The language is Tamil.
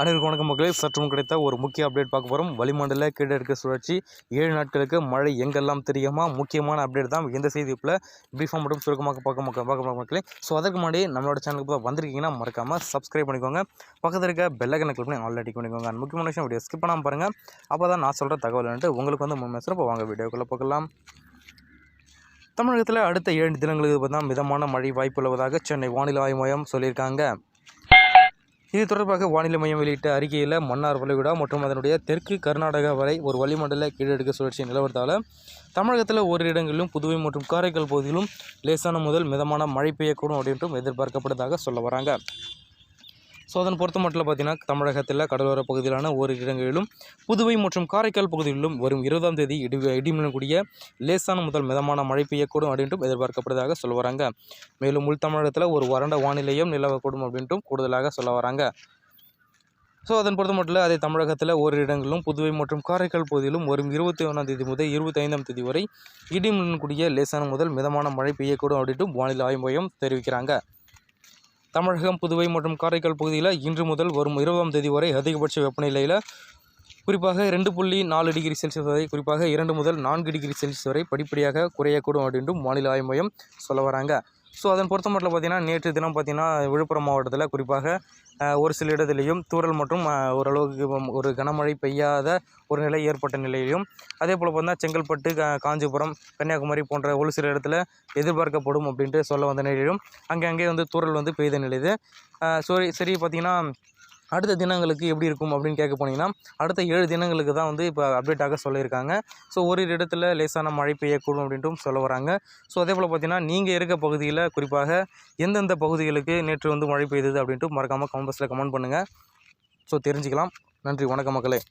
அனைவருக்கும் வணக்கம் மக்களே. சற்றும் கிடைத்த ஒரு முக்கிய அப்டேட் பார்க்க போகிறோம். வளிமண்டல கீழடுக்கு சுழற்சி 7 நாட்களுக்கு மழை எங்கெல்லாம் தெரியுமா? முக்கியமான அப்டேட் தான் இந்த செய்தியில் பிரீஃபாக மட்டும் சுருக்கமாக பார்க்க மக்களே. ஸோ அதற்கு முன்னாடி நம்மளோட சேனலுக்கு வந்திருக்கீங்கன்னா மறக்காமல் சப்ஸ்கிரைப் பண்ணிக்கோங்க. பக்கத்தில் இருக்க பெல்லைக்கனை கிளிக் பண்ணி ஆல்ரெடி பண்ணிக்கோங்க. அந்த முக்கியமான விஷயம் வீடியோ ஸ்கிப் பண்ணாமல் பாருங்கள். அப்போ தான் நான் சொல்கிற தகவல் வந்துட்டு உங்களுக்கு வந்து முன்மே சிறப்பு. வாங்க வீடியோக்குள்ளே பார்க்கலாம். தமிழகத்தில் அடுத்த 7 தினங்களுக்கு பார்த்தா மிதமான மழை வாய்ப்பு உள்ளதாக சென்னை வானிலை ஆய்வு மையம் சொல்லியிருக்காங்க. இது தொடர்பாக வானிலை மையம் வெளியிட்ட அறிக்கையில் மன்னார் வளைகுடா மற்றும் அதனுடைய தெற்கு கர்நாடகா வரை ஒரு வளிமண்டல கீழடுக்கு சுழற்சி நிலவரத்தால் தமிழகத்தில் ஓரிரு இடங்களிலும் புதுவை மற்றும் காரைக்கால் பகுதியிலும் லேசான முதல் மிதமான மழை பெய்யக்கூடும் அப்படின்றும் எதிர்பார்க்கப்படுவதாக சொல்ல வராங்க. ஸோ அதன் பொறுத்த மட்டும் பார்த்தீங்கன்னா தமிழகத்தில் கடலோர பகுதியிலான ஓரிரு இடங்களிலும் புதுவை மற்றும் காரைக்கால் பகுதிகளிலும் வரும் 20ஆம் தேதி இடிமின்னலுடன் கூடிய லேசான முதல் மிதமான மழை பெய்யக்கூடும் அப்படின்ட்டும் எதிர்பார்க்கப்படுவதாக சொல்ல வராங்க. மேலும் உள் தமிழகத்தில் ஒரு வறண்ட வானிலையும் நிலவக்கூடும் அப்படின்ட்டும் கூடுதலாக சொல்ல வராங்க. ஸோ அதன் பொறுத்த மட்டும் அதே தமிழகத்தில் ஓரிரு இடங்களிலும் புதுவை மற்றும் காரைக்கால் பகுதியிலும் வரும் 21ஆம் தேதி முதல் 25ஆம் தேதி வரை இடிமின்னலுடன் கூடிய லேசான முதல் மிதமான மழை பெய்யக்கூடும் அப்படின்ட்டும் வானிலை ஆய்வு மையம் தெரிவிக்கிறாங்க. தமிழகம் புதுவை மற்றும் காரைக்கால் பகுதியில் இன்று முதல் வரும் 20ஆம் தேதி வரை அதிகபட்ச வெப்பநிலையில் குறிப்பாக 2.4 டிகிரி செல்சியஸ் வரை, குறிப்பாக 2 முதல் 4 டிகிரி செல்சியஸ் வரை படிப்படியாக குறையக்கூடும் அப்படின்றும் வானிலை ஆய்வு மையம் சொல்ல வராங்க. ஸோ அதன் பொறுத்த மட்டும் பார்த்திங்கன்னா நேற்று தினம் பார்த்திங்கன்னா விழுப்புரம் மாவட்டத்தில் குறிப்பாக ஒரு சில இடத்துலையும் தூறல் மற்றும் ஓரளவுக்கு ஒரு கனமழை பெய்யாத ஒரு நிலை ஏற்பட்ட நிலையிலும், அதே போல் பார்த்தீங்கன்னா செங்கல்பட்டு, காஞ்சிபுரம், கன்னியாகுமரி போன்ற ஒரு சில இடத்துல எதிர்பார்க்கப்படும் அப்படின்ட்டு சொல்ல வந்த நிலையிலும் அங்கே வந்து தூறல் வந்து பெய்த நிலையுது. சரி பார்த்திங்கன்னா அடுத்த தினங்களுக்கு எப்படி இருக்கும் அப்படின்னு கேட்க போனீங்கன்னா அடுத்த 7 தினங்களுக்கு தான் வந்து இப்போ அப்டேட்டாக சொல்லியிருக்காங்க. ஸோ ஒரு இடத்துல லேசான மழை பெய்யக்கூடும் அப்படின்ட்டும் சொல்ல வராங்க. ஸோ அதே போல் பார்த்தீங்கன்னா நீங்கள் இருக்க பகுதியில் குறிப்பாக எந்தெந்த பகுதிகளுக்கு நேற்று வந்து மழை பெய்தது அப்படின்ட்டு மறக்காமல் கமெண்ட் பாக்ஸில் கமெண்ட் பண்ணுங்கள். ஸோ தெரிஞ்சுக்கலாம். நன்றி, வணக்கம் மக்களே.